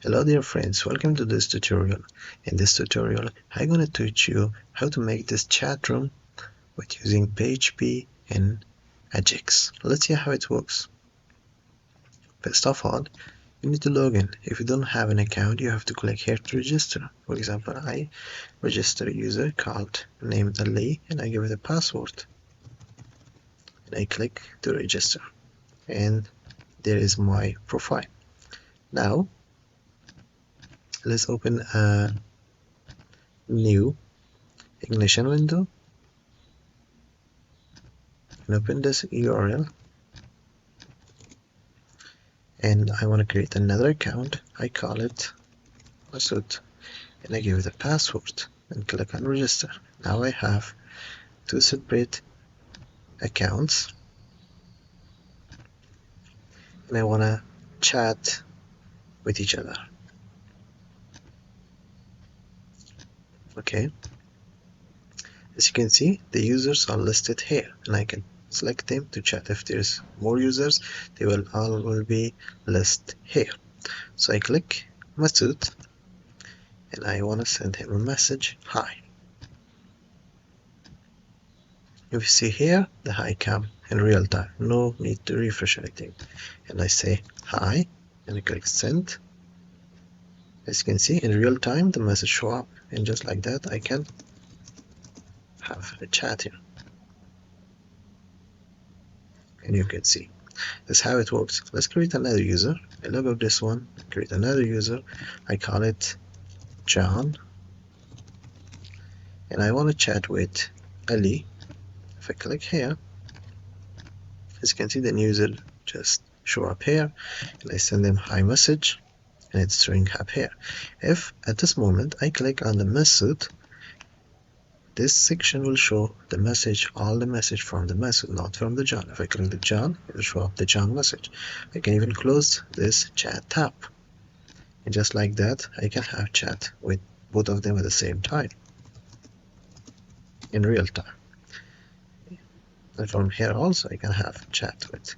Hello dear friends, welcome to this tutorial. In this tutorial, I'm going to teach you how to make this chat room with using PHP and Ajax. Let's see how it works. First of all, you need to log in. If you don't have an account, you have to click here to register. For example, I register a user called named Ali and I give it a password. And I click to register. And there is my profile. Now, let's open a new ignition window and open this URL, and I want to create another account. I call it Masood and I give it a password and click on register. Now I have two separate accounts and I want to chat with each other. Okay, as you can see, the users are listed here and I can select them to chat. If there's more users, they will all be listed here. So I click Masood and I want to send him a message, hi. If you see here, the hi come in real time, no need to refresh anything. And I say hi and I click send. As you can see, in real time the message show up, and just like that I can have a chat here. And you can see that's how it works. Let's create another user. I log out this one, create another user. I call it John and I want to chat with Ali. If I click here, as you can see, the user just show up here and I send them hi message and it's showing up here. If at this moment I click on the message, this section will show the message, all the message from the message, not from the John. If I click the John, it will show up the John message. I can even close this chat tab, and just like that I can have chat with both of them at the same time in real time. And from here also I can have chat with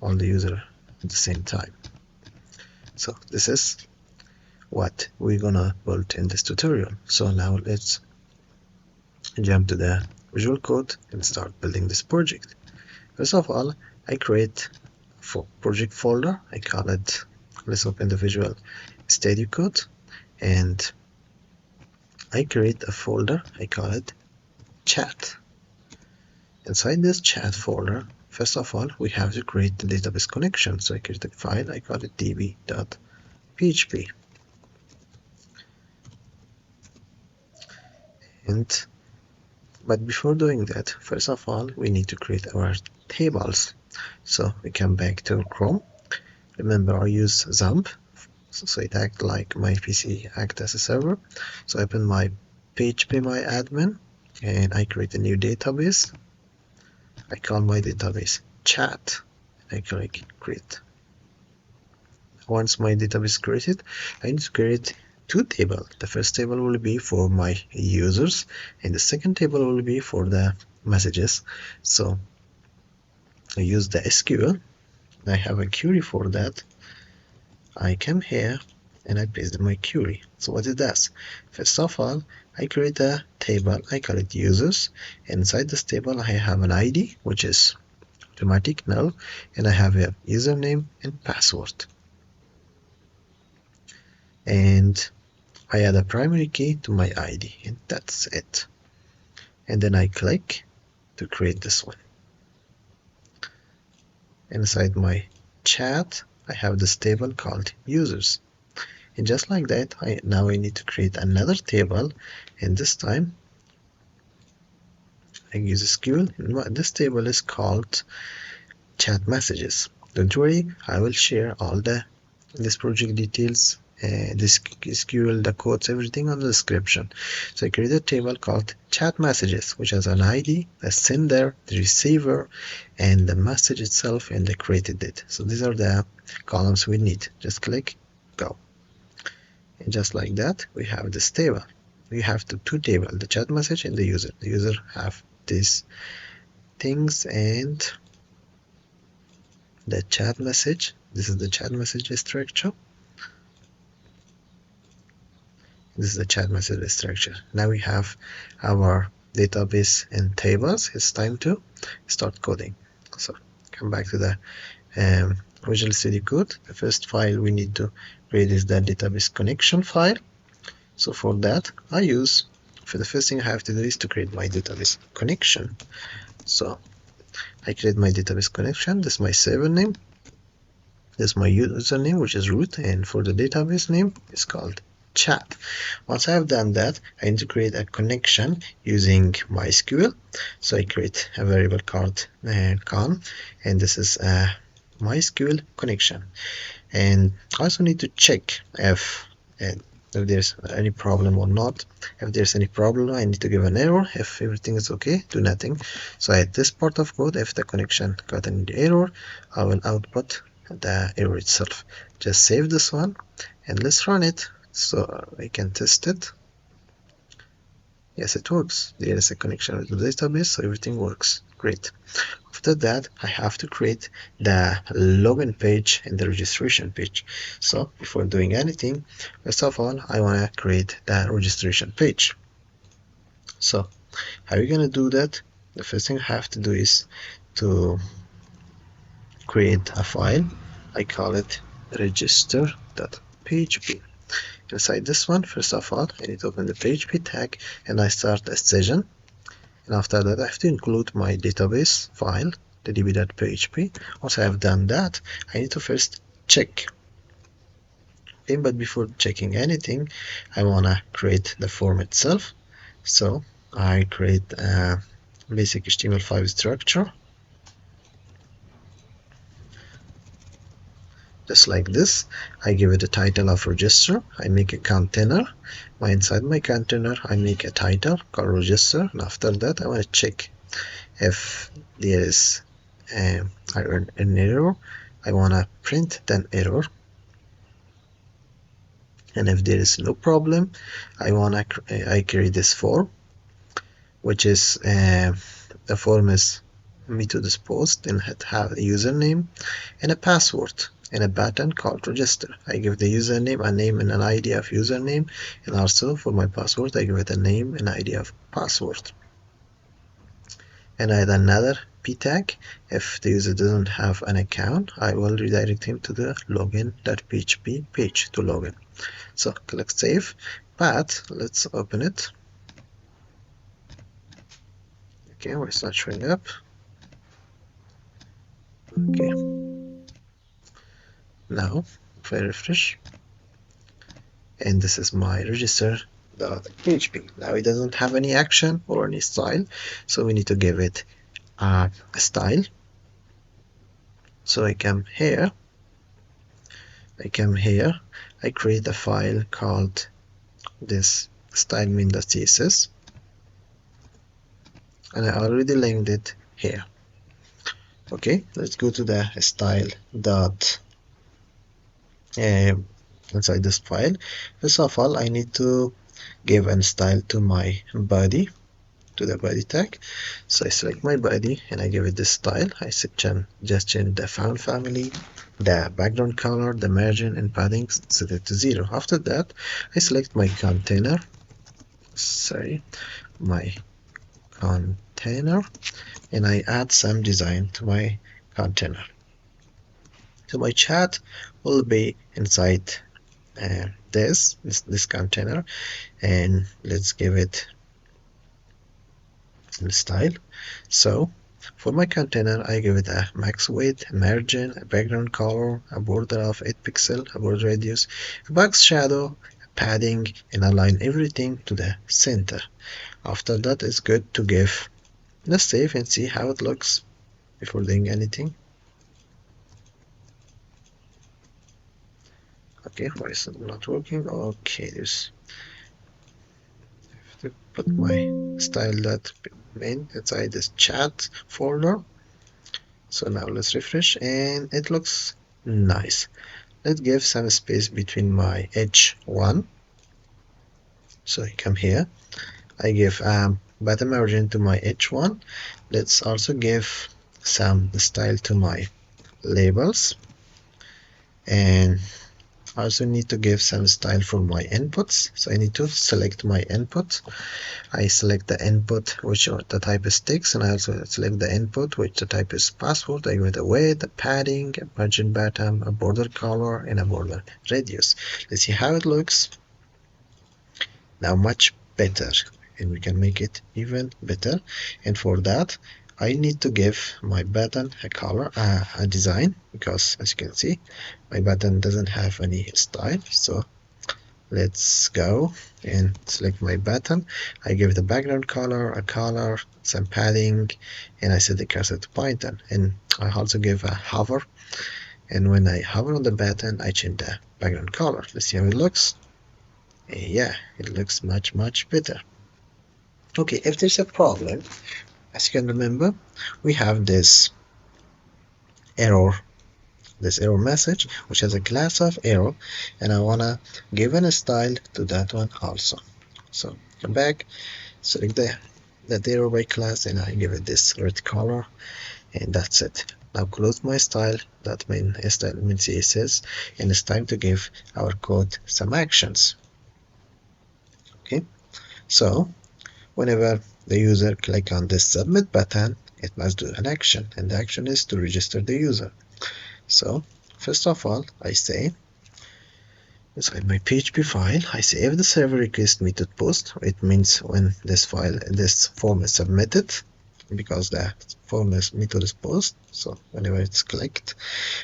all the user at the same time. So this is what we're gonna build in this tutorial. So now let's jump to the Visual Code and start building this project. First of all, I create a project folder. I call it, let's open the Visual Studio Code, and I create a folder. I call it chat. Inside this chat folder, first of all, we have to create the database connection. So I create a file. I call it db.php. But before doing that, first of all, we need to create our tables. So we come back to Chrome. Remember, I use XAMPP, so it acts like my PC act as a server. So I open my PHP my admin and I create a new database. I call my database chat. I click create. Once my database created, I need to create two tables. The first table will be for my users and the second table will be for the messages. So I use the SQL. I have a query for that. I come here and I paste my query. So what it does, first of all, I create a table. I call it users. Inside this table I have an ID which is automatic null, and I have a username and password, and I add a primary key to my ID, and that's it. And then I click to create this one. Inside my chat I have this table called users, and just like that now I need to create another table, and this time I use SQL. This table is called chat messages. Don't worry, I will share all this project details, this SQL, the codes, everything on the description. So I created a table called chat messages, which has an ID, a sender, the receiver, and the message itself, and I created it. So these are the columns we need. Just click go, and just like that we have this table. We have two tables, the chat message and the user. The user have these things, and the chat message, this is the chat message structure, This is the chat message structure. Now we have our database and tables. It's time to start coding. So come back to the Visual Studio Code. The first file we need to create is the database connection file. So for that, for the first thing I have to do is to create my database connection. So I create my database connection. This is my server name. This is my username, which is root, and for the database name, it's called chat. Once I have done that, I need to create a connection using MySQL. So I create a variable called con, and this is a MySQL connection. And I also need to check if there's any problem or not. If there's any problem, I need to give an error. If everything is okay, do nothing. So at this part of code, if the connection got an error, I will output the error itself. Just save this one and let's run it so I can test it. Yes, it works. There is a connection with the database, so everything works. Great. After that, I have to create the login page and the registration page. So before doing anything, first of all, I want to create the registration page. So how are we going to do that? The first thing I have to do is to create a file. I call it register.php. Inside this one, first of all, I need to open the PHP tag and I start a session. And after that, I have to include my database file, the db.php. Once I have done that, I need to first check. Okay, but before checking anything, I want to create the form itself. So I create a basic HTML5 structure. Just like this, I give it a title of register. I make a container. Inside my container, I make a title called register. And after that, I want to check if there is an error. I want to print an error. And if there is no problem, I create this form, which is the form is methods post and it have a username and a password and a button called register. I give the username a name and an ID of username, and also for my password I give it a name and ID of password. And I add another p tag. If the user doesn't have an account, I will redirect him to the login.php page to login. So click save, but let's open it. Okay, well, it's not showing up. Okay, now if I refresh, and this is my register.php. Now it doesn't have any action or any style, so we need to give it a style. So I come here, I create a file called this stylemin.css, and I already linked it here. Okay, let's go to the style dot inside this file. First of all, I need to give a style to my body, to the body tag. So I select my body and I give it this style. I just change the font family, the background color, the margin and padding, set it to 0. After that, I select my container, and I add some design to my container. So my chat will be inside this container, and let's give it a style. So for my container, I give it a max width, a margin, a background color, a border of 8 pixels, a border radius, a box shadow, a padding, and align everything to the center. After that, it's good to give. Let's save and see how it looks before doing anything. Okay, why is it not working? Okay, I have to put my style.main inside this chat folder. So now let's refresh and it looks nice. Let's give some space between my h1. So I come here, I give bottom margin to my h1. Let's also give some style to my labels, and I also need to give some style for my inputs. So I need to select my input. I select the input which the type is text, and I also select the input which the type is password. I give it a width, a padding, a margin bottom, a border color, and a border radius. Let's see how it looks. Now much better, and we can make it even better. And for that I need to give my button a color, a design, because as you can see my button doesn't have any style. So let's go and select my button. I give the background color, a color, some padding, and I set the cursor to Python. And I also give a hover, and when I hover on the button I change the background color. Let's see how it looks. Yeah, it looks much better. Okay, if there's a problem, as you can remember, we have error this error message which has a class of error, and I wanna give a style to that one also. So come back, select that error by class, and I give it this red color, and that's it. Now close my style, that means style means CSS, and it's time to give our code some actions. Okay, so whenever the user click on this submit button, it must do an action, and the action is to register the user. So first of all, I say inside my PHP file, I say if the server requests me to post, it means when this form is submitted, because the form is method is post. So whenever it's clicked,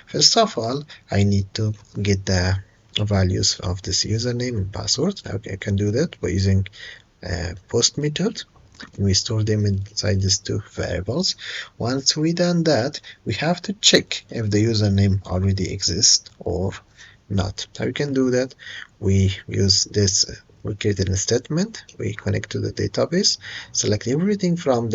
first of all, I need to get the values of this username and password. Okay, I can do that by using post method. We store them inside these two variables. Once we done that, we have to check if the username already exists or not. How we can do that? We use this, we create a statement, we connect to the database, select everything from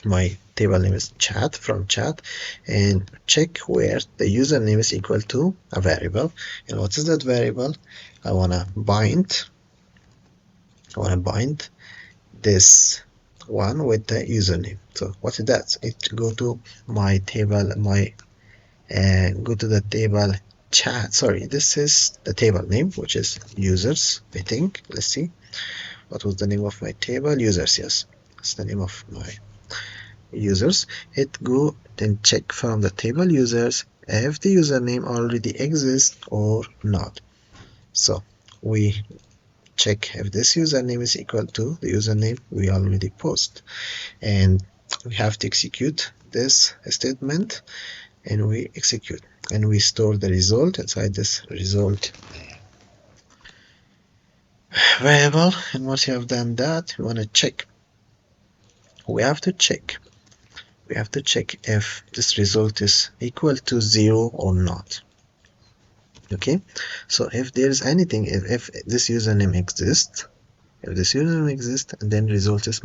my table name is chat, from chat, and check where the username is equal to a variable. And what is that variable? I wanna bind this one with the username. So what is that? It go to my table, go to the table chat. Sorry, this is the table name, which is users, I think. Let's see. What was the name of my table? Users, yes. That's the name of my users. It go then check from the table users if the username already exists or not. So we check if this username is equal to the username we already post, and we have to execute this statement, and we execute, and we store the result inside this result variable. And once you have done that, we want to check, we have to check if this result is equal to 0 or not. Okay, so if there is anything, if this username exists, and then result is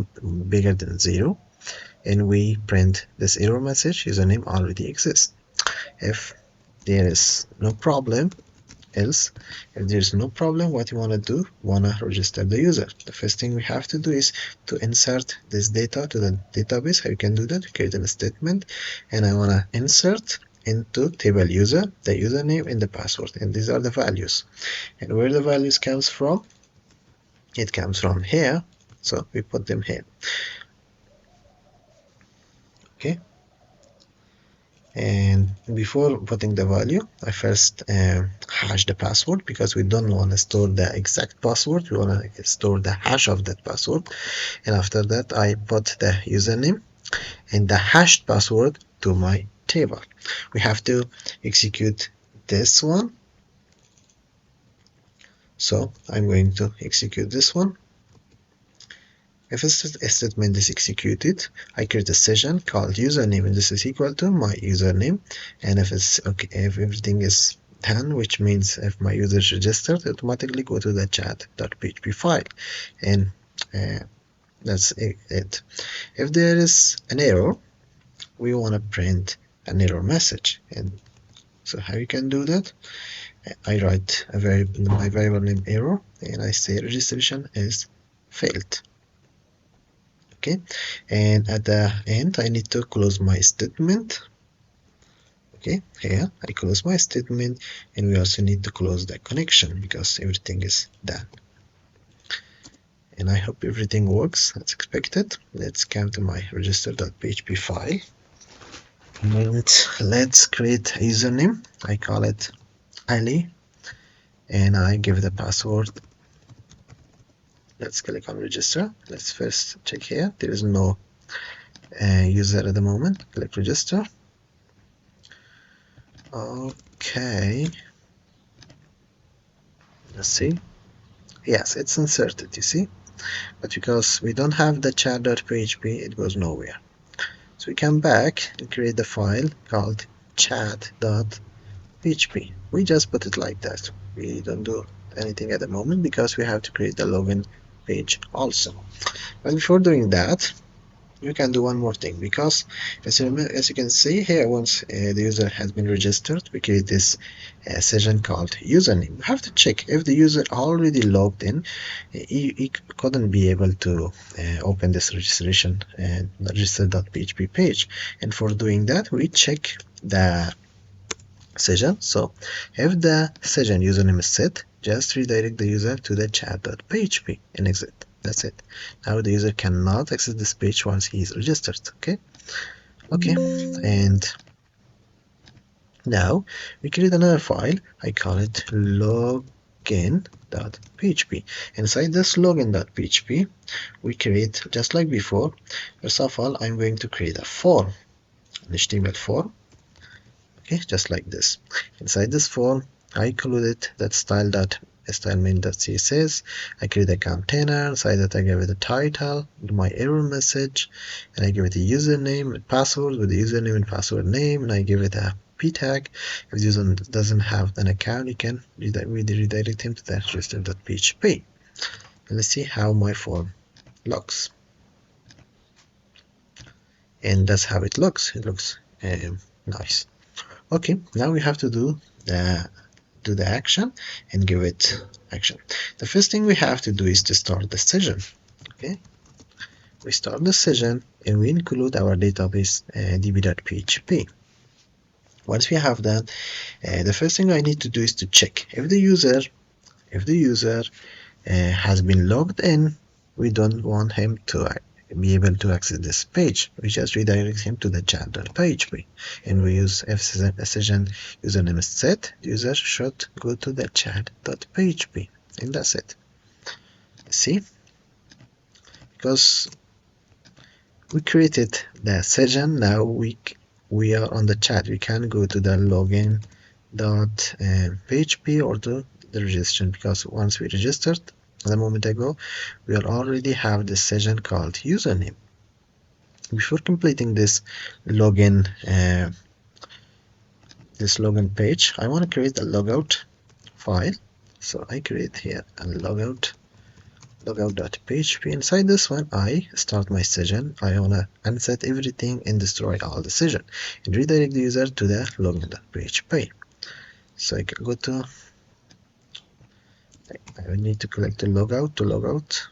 bigger than 0, and we print this error message, username already exists. If there is no problem, else, if there is no problem, what you want to do, want to register the user. The first thing we have to do is to insert this data to the database. How you can do that? Create a statement, and I want to insert into table user the username and the password, and these are the values. And where the values comes from, it comes from here, so we put them here. Okay, and before putting the value, I first hash the password, because we don't want to store the exact password, we want to store the hash of that password. And after that, I put the username and the hashed password to my table. We have to execute this one, so I'm going to execute this one. If a statement is executed, I create a session called username, and this is equal to my username. And if it's okay, if everything is done, which means if my user is registered, automatically go to the chat.php file, and that's it. If there is an error, we want to print an error message. And so how you can do that? I write my variable name error, and I say registration is failed. Okay, and at the end I need to close my statement. Okay, here I close my statement, and we also need to close the connection because everything is done. And I hope everything works as expected. Let's come to my register.php file, and let's create a username. I call it Ali, and I give the password. Let's click on register. Let's first check here. There is no user at the moment. Click register. Okay, let's see. Yes, it's inserted, you see, but because we don't have the chat.php, it goes nowhere. So we come back and create the file called chat.php. We just put it like that. We don't do anything at the moment because we have to create the login page also. But before doing that, you can do one more thing, because as you can see here, once the user has been registered, we create this session called username. We have to check if the user already logged in. He couldn't be able to open this registration and register.php page, and for doing that we check the session. So if the session username is set, just redirect the user to the chat.php and exit. That's it. Now the user cannot access this page once he is registered. Okay, and now we create another file. I call it login.php. Inside this login.php, we create, just like before, first of all, I'm going to create a form, an HTML form. Okay, just like this. Inside this form, I included that style.main.css. I create a container. Inside that, I give it a title, my error message, and I give it a username and password with the username and password name, and I give it a p tag. If the user doesn't have an account, you can redirect him to the register.php. And let's see how my form looks. And that's how it looks. It looks nice. Okay, now we have to do the action and give it action. The first thing we have to do is to start the session. Okay, we start the session and we include our database db.php. Once we have that, the first thing I need to do is to check if the user has been logged in. We don't want him to be able to access this page. We just redirect him to the chat.php, and we use if session username is set, the user should go to the chat.php, and that's it. See, because we created the session, now we are on the chat. We can go to the login.php or to the registration, because once we registered a moment ago, we already have this session called username. Before completing this login page, I want to create a logout file. So I create here a logout.php. Inside this one, I start my session. I want to unset everything and destroy all the session and redirect the user to the login.php. So I can go to, I need to collect the logout to logout.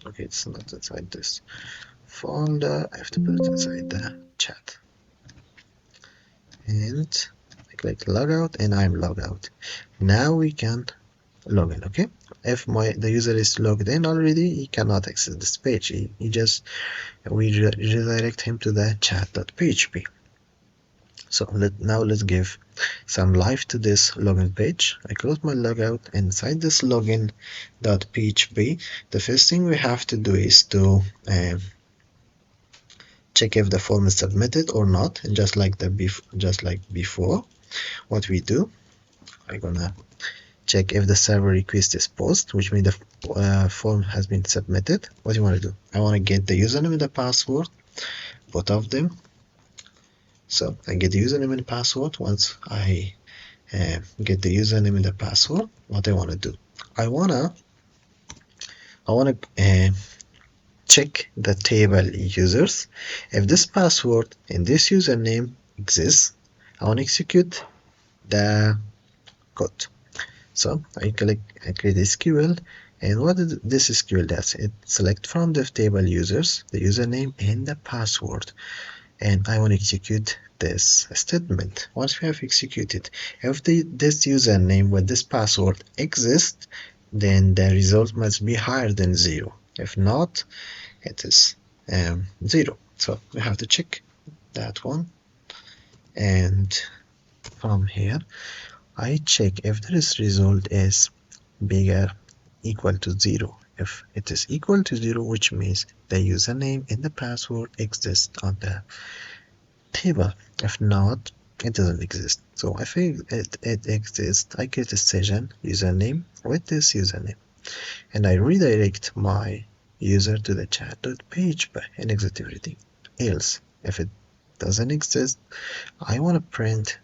Okay, it's not inside this folder. I have to put it inside the chat. And I click logout and I'm logged out. Now we can log in. Okay, if the user is logged in already, he cannot access this page. We redirect him to the chat.php. So now let's give some life to this login page. I close my logout. Inside this login.php, the first thing we have to do is to check if the form is submitted or not. And just like before, what we do, I'm gonna check if the server request is post, which means the form has been submitted. What do you want to do? I want to get the username and the password, both of them. So I get the username and password. Once I get the username and the password, what I want to do, I wanna check the table users. If this password and this username exists, I want to execute the code. So I create SQL, and what this SQL does, it select from the table users the username and the password, and I want to execute this statement. Once we have executed, if this username with this password exists, then the result must be higher than 0. If not, it is 0. So we have to check that one, and from here I check if this result is bigger equal to 0. If it is equal to 0, which means the username and the password exist on the table. If not, it doesn't exist. So if it exists, I create a session username with this username, and I redirect my user to the chat.php and exit everything else. If it doesn't exist, I want to print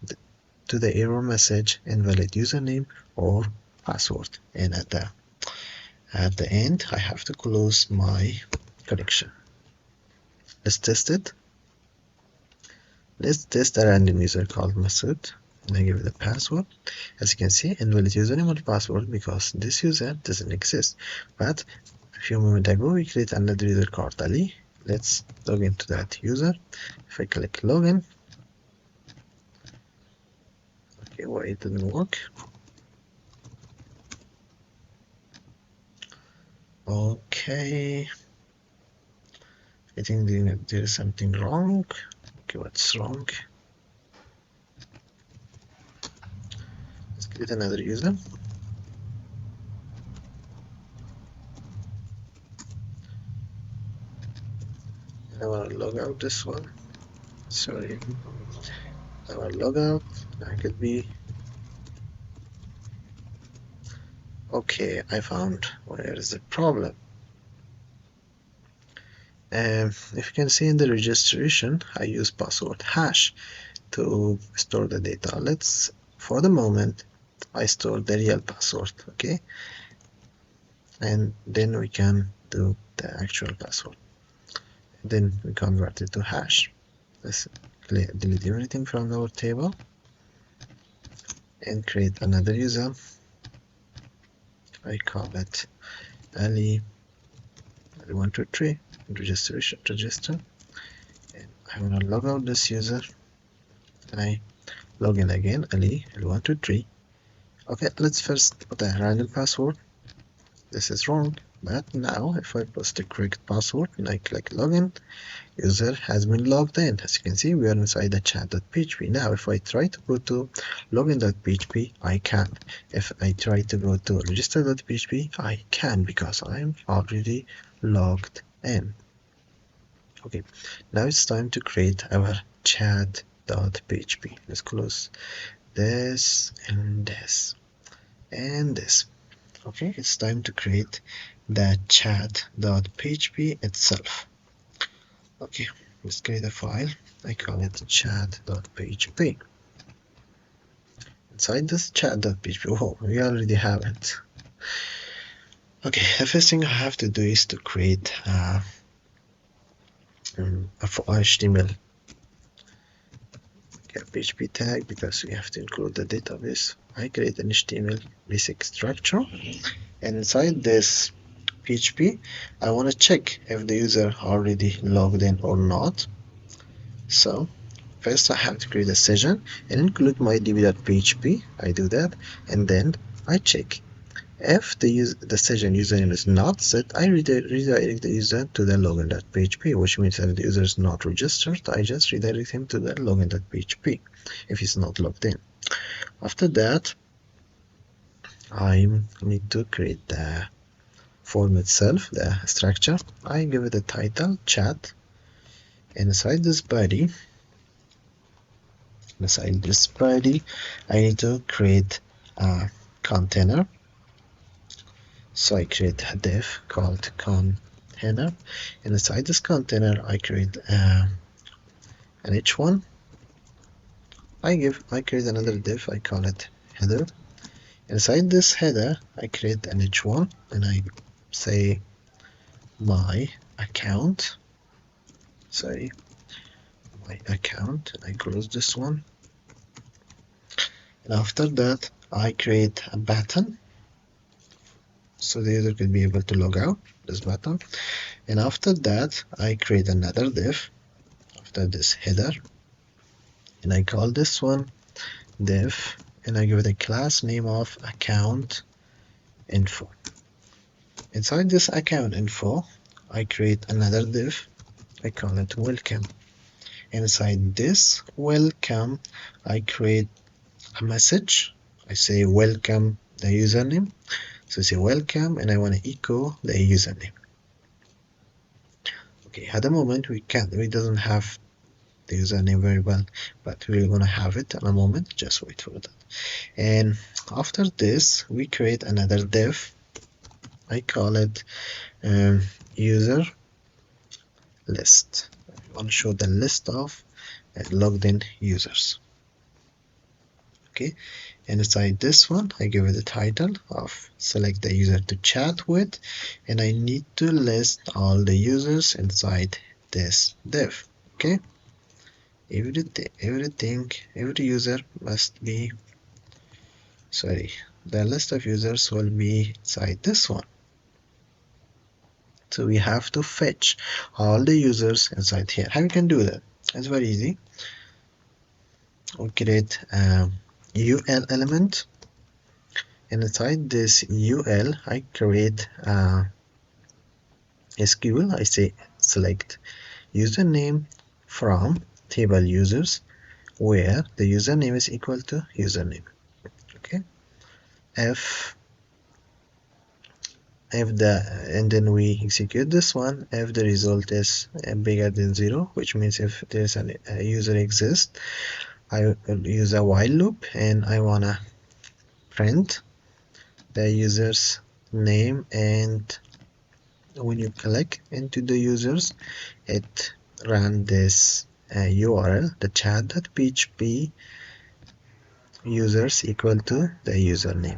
to the error message invalid username or password, and at the end I have to close my connection. Let's test it. Let's test a random user called Masood, and I give it a password. As you can see, invalid username or password because this user doesn't exist. But a few moments ago we create another user called Ali. Let's log into that user. If I click login, okay, why it didn't work? Okay, I think there is something wrong. Okay, what's wrong? Let's create another user. I want to log out this one. Sorry, I want to log out. I could be. Okay, I found where is the problem. If you can see in the registration, I use password hash to store the data. Let's, for the moment, I store the real password, okay? And then we can do the actual password. Then we convert it to hash. Let's delete everything from our table and create another user. I call it Ali 123 register, and I want to log out this user, and I log in again, Ali 123. Okay, let's first put a random password. This is wrong, but now if I post the correct password and I click login, user has been logged in. As you can see, we are inside the chat.php. Now if I try to go to login.php, I can't. If I try to go to register.php, I can because I'm already logged in. Okay, now it's time to create our chat.php. Let's close this and this and this. Okay, it's time to create the chat.php itself. Okay, let's create a file. I call it chat.php. Inside this chat.php, oh, we already have it. Okay, the first thing I have to do is to create a HTML PHP tag because we have to include the database. I create an HTML basic structure, and inside this PHP I want to check if the user already logged in or not. So first I have to create a session and include my db.php. I do that, and then I check if the session username is not set. I redirect the user to the login.php, which means that the user is not registered. I just redirect him to the login.php if he's not logged in. After that, I need to create the form itself, the structure. I give it a title, chat. Inside this body, I need to create a container. So I create a div called container, and inside this container I create an h1. I create another div, I call it header. Inside this header I create an h1, and I say my account, and I close this one. And after that I create a button so the user could be able to log out, this button. And after that I create another div. after this header, and I call this one div, and I give it a class name of account info. Inside this account info, I create another div. I call it welcome. Inside this welcome, I create a message. I say welcome the username. So I say welcome, and I want to echo the username. Okay, at the moment we doesn't have the username very well, but we're gonna have it in a moment. Just wait for that. And after this, we create another div. I call it user list. I want to show the list of logged in users. Okay, and inside this one, I give it a title of select the user to chat with, and I need to list all the users inside this div. Okay, every user must be, sorry, the list of users will be inside this one. So we have to fetch all the users inside here. How we can do that? It's very easy. We'll create a UL element, and inside this UL I create a SQL. I say select username from table users where the username is equal to username. Okay, and then we execute this one if the result is bigger than 0, which means if there's a user exists. I will use a while loop, and I wanna print the user's name, and when you click into the users, it ran this URL, the chat.php users equal to the username.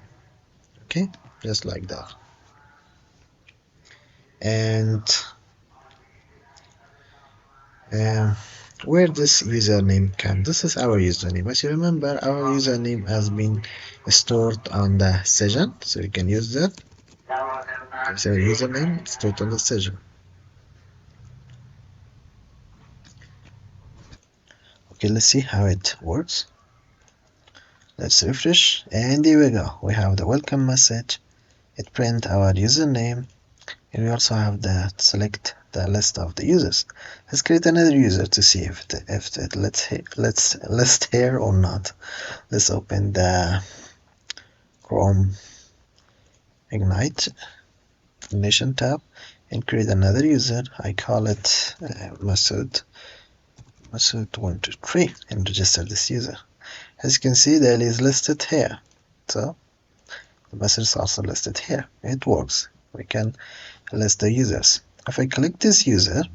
Okay, just like that. And where this username can, this is our username. As you remember, our username has been stored on the session, so you can use that. It's our username stored on the session. Okay, let's see how it works. Let's refresh, and here we go. We have the welcome message. It print our username, and we also have the select the list of the users. Let's create another user to see if it let's list here or not. Let's open the Chrome Ignite Ignition tab and create another user. I call it Masood123 and register this user. As you can see, the LE is listed here, so the message is also listed here. It works. We can list the users. If I click this user,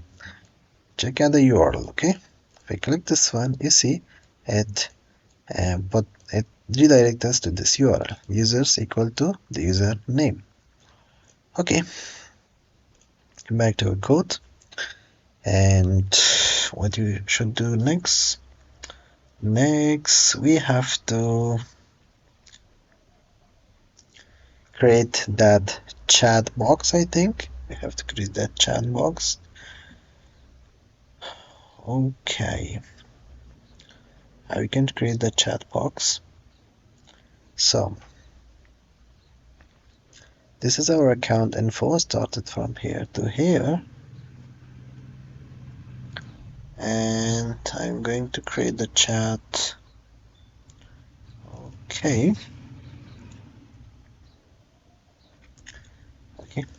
check out the URL. Okay, if I click this one, you see it but it redirects us to this URL, users equal to the user name. Okay, back to our code, and what you should do next we have to create that chat box. I think we have to create that chat box. Okay, how we can create the chat box? So this is our account info, started from here to here, and I'm going to create the chat. Okay,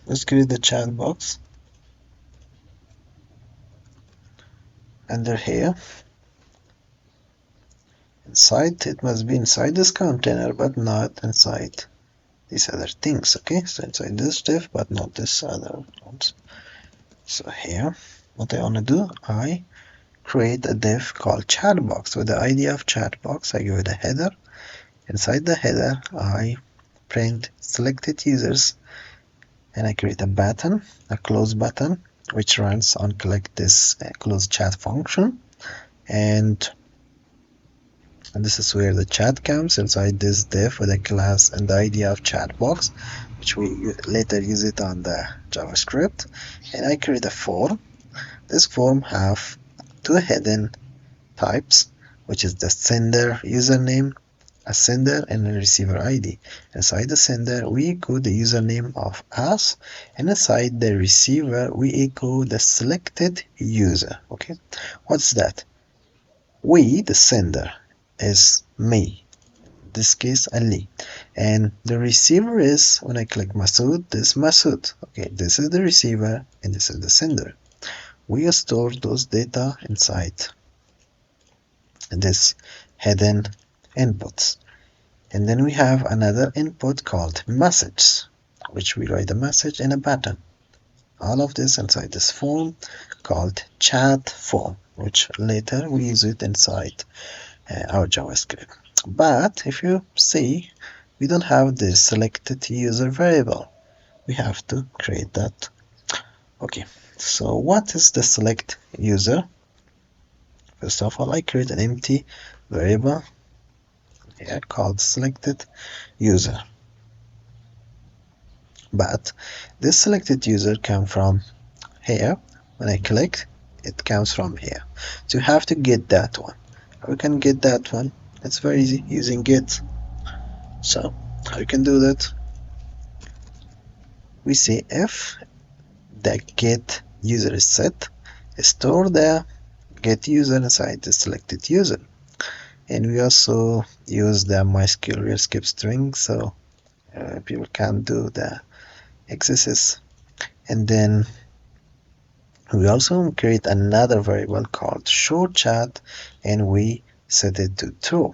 let's create the chat box under here. Inside, it must be inside this container, but not inside these other things. Okay, so inside this div, but not this other ones. So here, what I want to do, I create a div called chatbox. With the ID of chatbox, I give it a header. Inside the header, I print selected users, and I create a button, a close button, which runs on click this close chat function, and this is where the chat comes inside this div with a class and the ID of chatbox, which we later use it on the JavaScript. And I create a form. This form have to the hidden types, which is the sender username, a sender, and a receiver ID. Inside the sender, we echo the username of us, and inside the receiver, we echo the selected user. Okay, what's that? We, the sender, is me. In this case, Ali. And the receiver is, when I click Masood, this Masood. Okay, this is the receiver, and this is the sender. We store those data inside this hidden inputs. And then we have another input called message, which we write a message in a button. All of this inside this form called chat form, which later we use it inside our JavaScript. But if you see, we don't have this selected user variable. We have to create that. Okay, so what is the select user? First of all, I create an empty variable here called selected user. But this selected user comes from here. When I click, it comes from here. So you have to get that one. How we can get that one? It's very easy using get. So how you can do that? We say if the get user is set, store the get user inside the selected user. And we also use the MySQL real skip string, so people can do the exercise. And then we also create another variable called show chat, and we set it to true,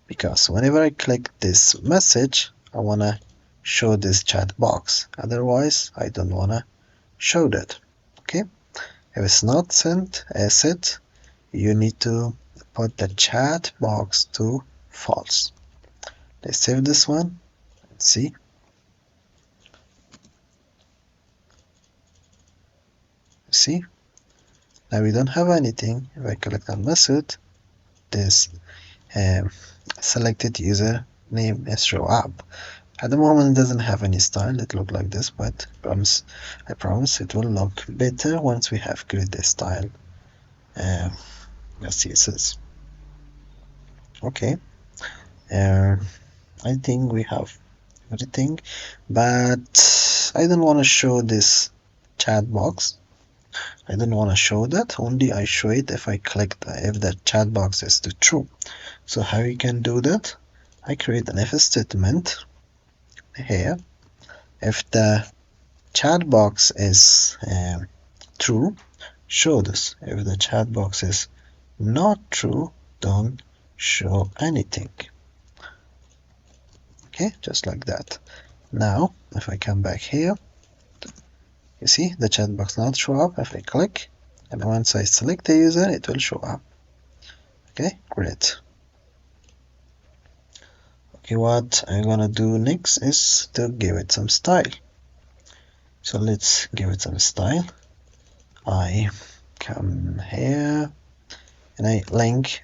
because whenever I click this message, I want to show this chat box. Otherwise, I don't want to show that. Okay, if it's not set, you need to put the chat box to false. Let's save this one and see. See, now we don't have anything. If I click on message, this selected user name is show up. At the moment, it doesn't have any style. It looks like this, but I promise it will look better once we have created the style. CSS. Okay. I think we have everything, but I don't want to show this chat box. I don't want to show that. Only I show it if I click if the chat box is the true. So how you can do that? I create an if statement here. If the chat box is true, show this. If the chat box is not true, don't show anything. Okay, just like that. Now, if I come back here, you see the chat box not show up. If I click, and once I select the user, it will show up. Okay, great. Okay, what I'm gonna do next is to give it some style. So let's give it some style. I come here and I link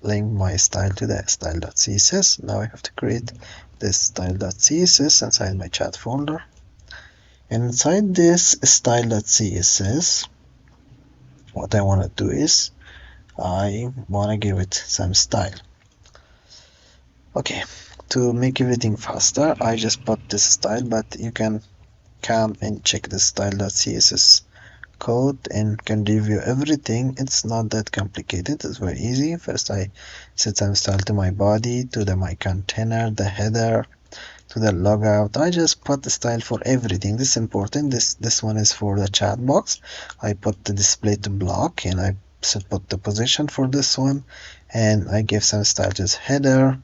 my style to the style.css. Now I have to create this style.css inside my chat folder. And inside this style.css, what I want to do is I want to give it some style. Okay, to make everything faster, I just put this style, but you can come and check the style.css code and can review everything. It's not that complicated. It's very easy. First, I set some style to my body, to my container, the header, to the logout. I just put the style for everything. This is important. This one is for the chat box. I put the display to block, and I put the position for this one, and I give some style to header,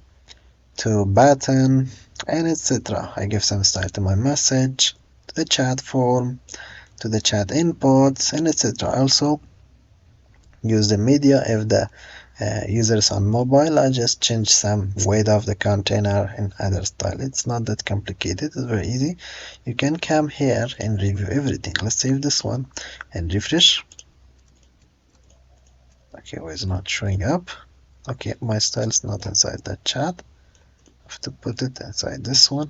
to button, and etc. I give some style to my message, to the chat form, to the chat inputs, and etc. I also use the media if the user is on mobile. I just change some weight of the container and other style. It's not that complicated. It's very easy. You can come here and review everything. Let's save this one and refresh. Okay, why is it not showing up? Okay, my style is not inside that chat. I have to put it inside this one.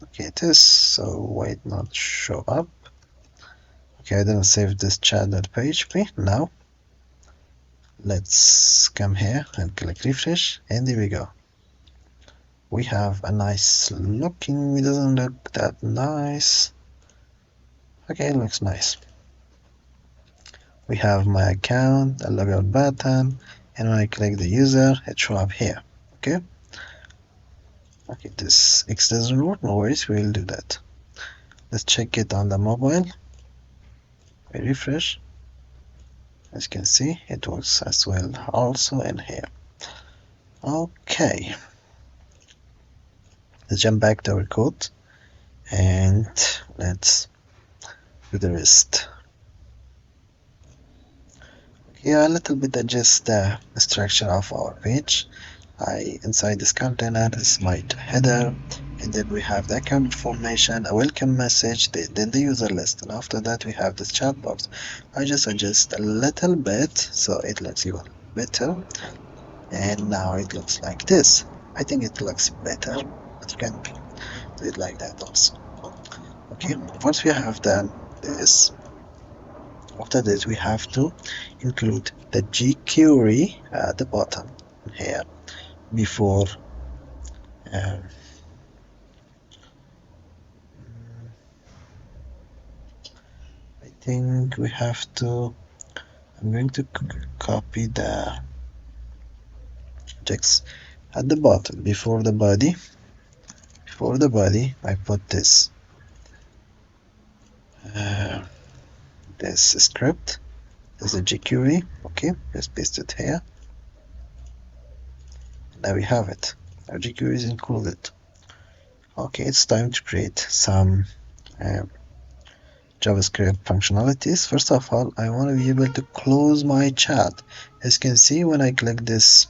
Okay, it is. So why it not show up? Okay, I didn't save this chat.php. Now let's come here and click refresh, and there we go. We have a nice looking, it doesn't look that nice. Okay, it looks nice. We have my account, a logout button, and when I click the user, it shows up here. Okay. Okay, this X doesn't work, no worries, we'll do that. Let's check it on the mobile. We refresh. As you can see, it works as well also in here. Okay. Let's jump back to our code and let's do the rest. Here a little bit adjust the structure of our page. Inside this container is my header, and then we have the account information, a welcome message, then the user list, and after that we have this chat box. I just adjust a little bit so it looks even better, and now it looks like this. I think it looks better, but you can do it like that also. Okay, once we have done this, after this we have to include the jQuery at the bottom here before I think we have to, I'm going to copy the text at the bottom before the body. Before the body I put this script. There's a jQuery. Okay, just paste it here. Now we have it. Our jQuery is included. Okay, it's time to create some JavaScript functionalities. First of all, I want to be able to close my chat. As you can see, when I click this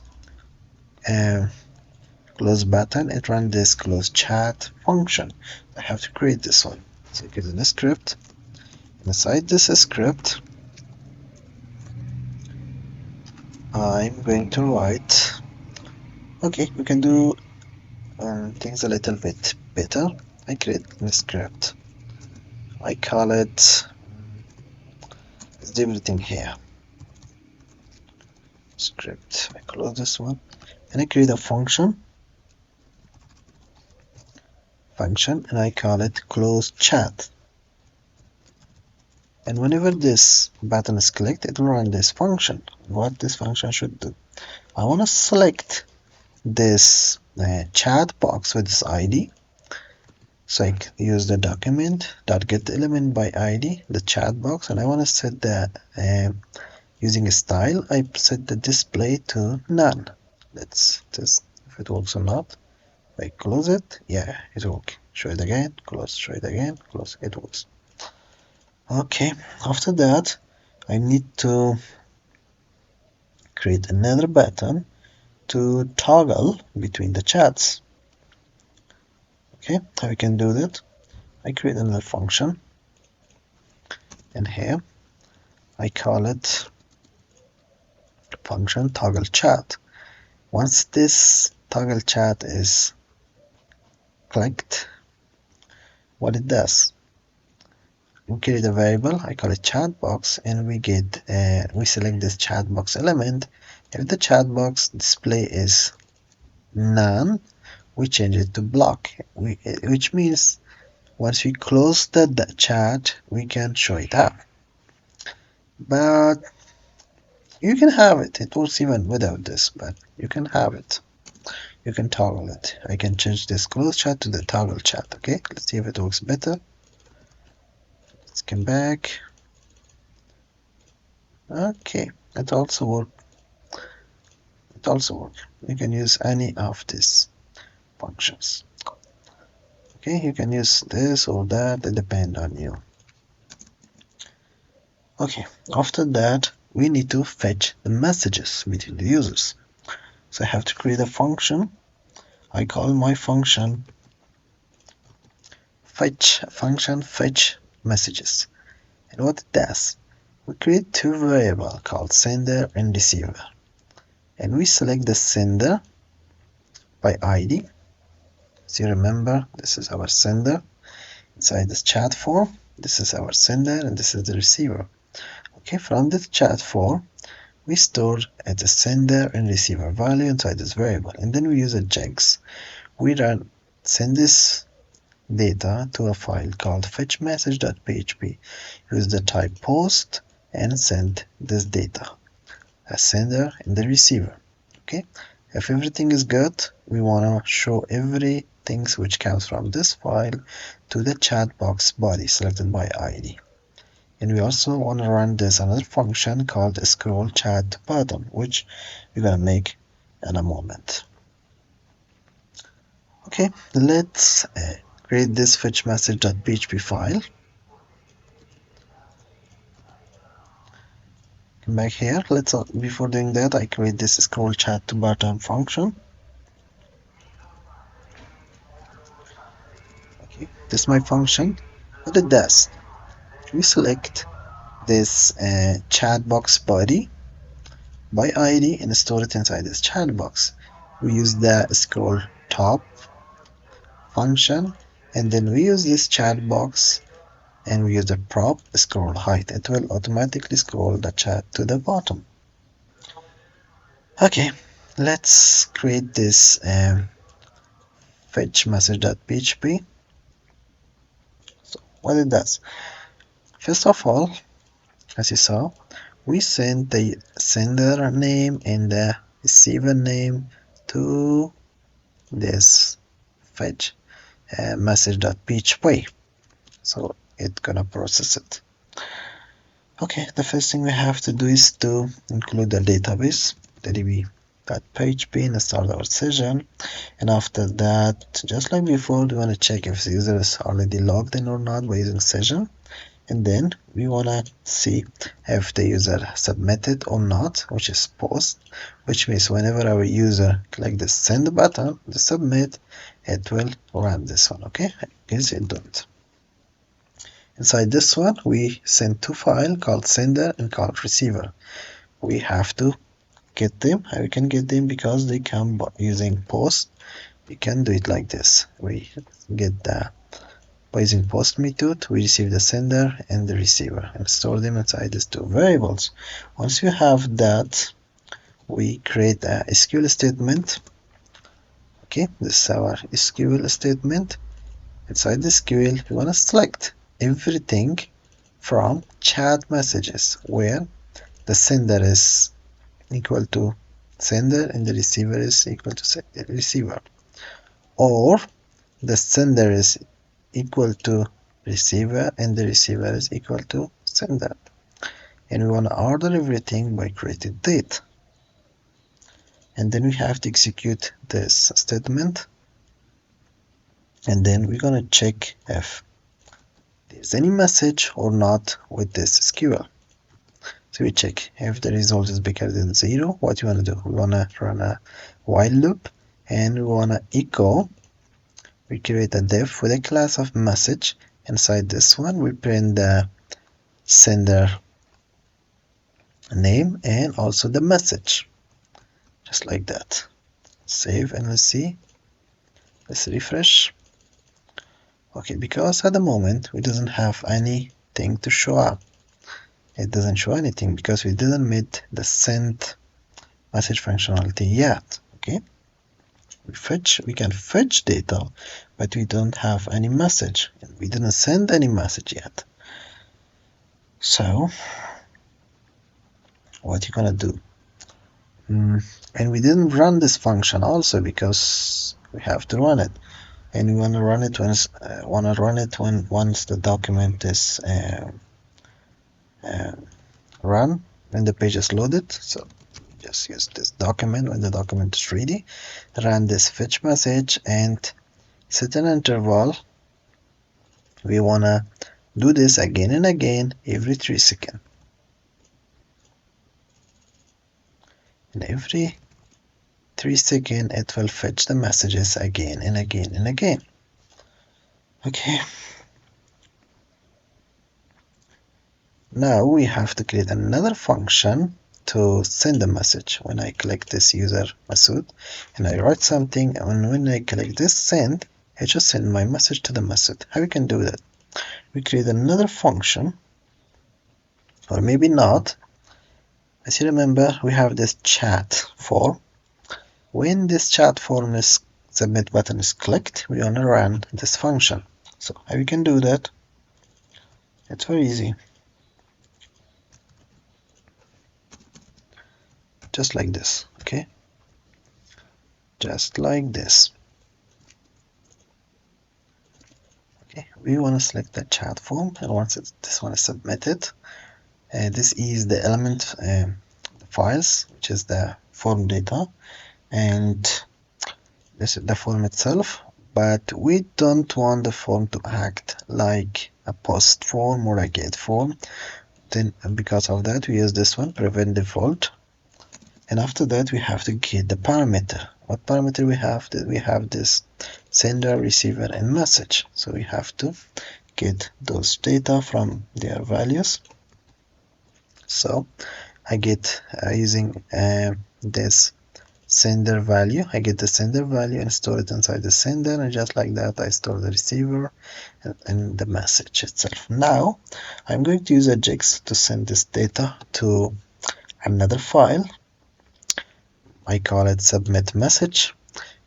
close button, it runs this close chat function. I have to create this one. So give it a script. Inside this script, I'm going to write. Okay, we can do things a little bit better. I create a script. I call it. Let's do everything here. Script. I close this one, and I create a function. And I call it close chat. And whenever this button is clicked, it will run this function. What this function should do, I want to select this chat box with this ID. So I use the document .get element by ID, the chat box, and I want to set the using a style. I set the display to none. Let's test if it works or not. I close it. Yeah, it works. Show it again. Close. Show it again. Close. It works. Okay. After that, I need to create another button to toggle between the chats. Okay, how we can do that? I create another function, and here I call it function toggle chat. Once this toggle chat is clicked, what it does, we create a variable, I call it chat box, and we select this chat box element. If the chat box display is none, we change it to block, which means once we close the chat, we can show it up. But you can have it. It works even without this, but you can have it. You can toggle it. I can change this close chat to the toggle chat. Okay, let's see if it works better. Let's come back. Okay, it also works. You can use any of these functions. Okay, you can use this or that. It depends on you. Okay, after that, we need to fetch the messages between the users. So I have to create a function. I call my function fetch messages. And what it does, we create two variables called sender and receiver. And we select the sender by ID. So you remember, this is our sender inside this chat form. This is our sender and this is the receiver. Okay, from the chat form, we store the sender and receiver value inside this variable, and then we use Ajax. We send this data to a file called fetchMessage.php. Use the type post and send this data, a sender and the receiver. Okay, if everything is good, we want to show everything which comes from this file to the chat box body selected by ID. And we also want to run this another function called scroll chat button, which we're going to make in a moment. Okay, let's create this fetchMessage.php file. Come back here. Before doing that, I create this scroll chat button function. Okay, this is my function. What it does, we select this chat box body by ID and store it inside this chat box. We use the scroll top function, and then we use this chat box and we use the prop scroll height. It will automatically scroll the chat to the bottom. Okay, let's create this fetch message.php. So what it does, first of all, as you saw, we send the sender name and the receiver name to this fetch message.php. So it's gonna process it. Okay, the first thing we have to do is to include the database, the db.php, and start our session. And after that, just like before, we want to check if the user is already logged in or not by using session. And then we want to see if the user submitted or not, which is post, which means whenever our user click the send button, the submit, it will run this one. Okay, is it don't. Inside this one, we send two files called sender and called receiver. We have to get them. How we can get them? Because they come using post. We can do it like this. We get the by using post method, we receive the sender and the receiver and store them inside these two variables. Once you have that, we create a SQL statement. Okay, this is our SQL statement. Inside the SQL, we want to select everything from chat messages where the sender is equal to sender and the receiver is equal to receiver, or the sender is equal to receiver and the receiver is equal to sender. And we want to order everything by created date. And then we have to execute this statement, and then we're going to check if there's any message or not with this SQL. So we check if the result is bigger than 0. What you want to do, we want to run a while loop, and we want to echo. We create a div with a class of message. Inside this one, we print the sender name and also the message, just like that. Save and let's see. Let's refresh. Okay, because at the moment we doesn't have anything to show up. It doesn't show anything because we didn't meet the send message functionality yet. Okay, we can fetch data, but we don't have any message, and we didn't send any message yet. So what you gonna do? And we didn't run this function also because we have to run it, and we want to run it when once the document is run, when the page is loaded. So just use this document when the document is ready, run this fetch message and set an interval. We want to do this again and again every 3 seconds. And every 3 seconds it will fetch the messages again and again and again. Okay. Now we have to create another function to send a message. When I click this user Masood and I write something, and when I click this send, it just send my message to the Masood. How we can do that? we create another function, or maybe not. As you remember, we have this chat form. When this chat form is submit button is clicked, we want to run this function. So how we can do that? It's very easy. Just like this, okay? Just like this. Okay, we want to select the chat form, and once this one is submitted, this is the element files, which is the form data, and this is the form itself. But we don't want the form to act like a post form or a get form. Then because of that, we use this one, prevent default. And after that, we have to get the parameter. What parameter we have? We have this sender, receiver, and message. So we have to get those data from their values. So I get using this sender value. I get the sender value and store it inside the sender, and just like that I store the receiver and the message itself. Now I'm going to use Ajax to send this data to another file. I call it submit message,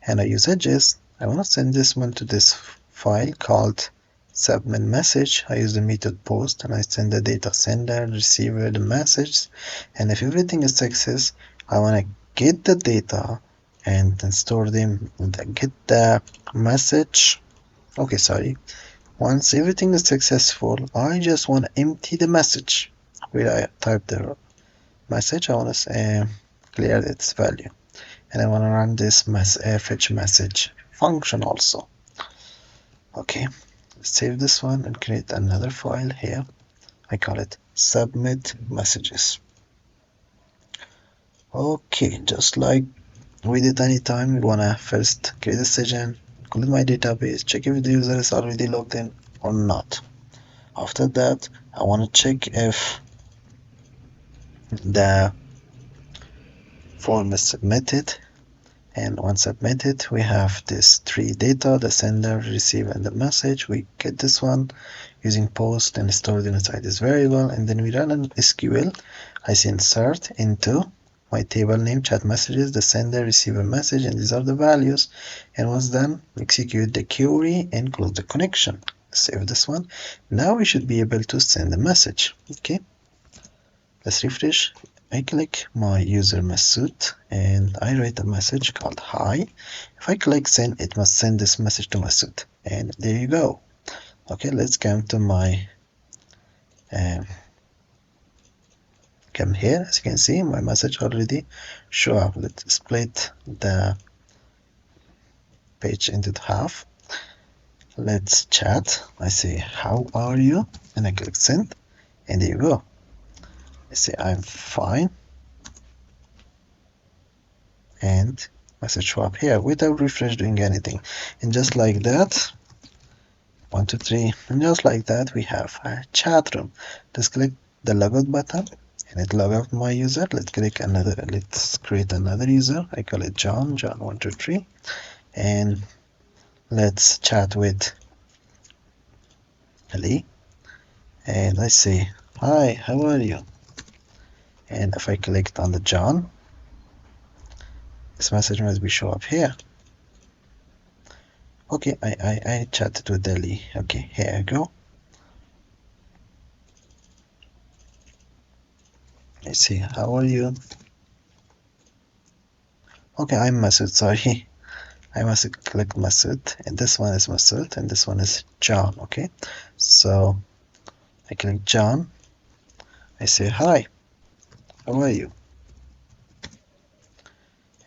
and I use Ajax. I want to send this one to this file called submit message. I use the method post, and I send the data sender, receiver, the message, and if everything is success, I want to get the data and then store them, get the message. Okay, sorry. Once everything is successful, I just want to empty the message where I type the message. I want to clear its value, and I want to run this fetch message function also. Okay, save this one and create another file here. I call it submit messages. Okay, just like we did anytime, we wanna first create a session, include my database, check if the user is already logged in or not. After that, I wanna check if the form is submitted, and once submitted, we have this three data: the sender, receiver, and the message. We get this one using post and store it inside this variable, and then we run an SQL. I say insert into my table name, chat messages, the sender, receiver, message, and these are the values. And once done, execute the query and close the connection. Save this one. Now we should be able to send a message. Okay, let's refresh. I click my user Masood and I write a message called hi. If I click send, it must send this message to Masood, and there you go. Okay, let's come to my come here. As you can see, my message already show up. Let's split the page into half. Let's chat. I say how are you, and I click send, and there you go. I say I'm fine, and message show up here without refresh doing anything. And just like that, 1 2 3, and just like that we have a chat room. Just click the logout button and it log out my user. Let's create another user. I call it John 1 2 3, and let's chat with Ali, and I say hi, how are you? And if I click on the John, this message must be show up here. Okay, I chatted with Ali. Okay, here I go. I see, how are you? Okay, I'm Masood, sorry. I must click Masood, and this one is Masood, and this one is John. Okay, so I click John. I say hi, how are you?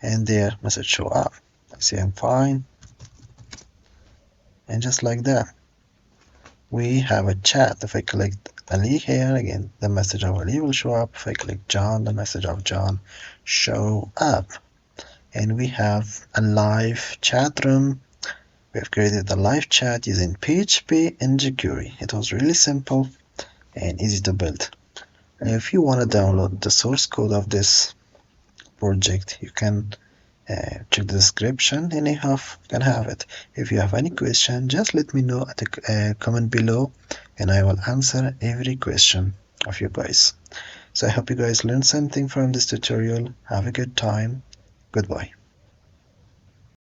And their message show up. I say I'm fine, and just like that, we have a chat. If I click Ali here, again the message of Ali will show up. If I click John, the message of John show up, and we have a live chat room. We have created a live chat using PHP and jQuery. It was really simple and easy to build. Now, if you want to download the source code of this project, you can check the description. Anyhow, you can have it. If you have any question, just let me know at the comment below, and I will answer every question of you guys. So I hope you guys learned something from this tutorial. Have a good time. Goodbye.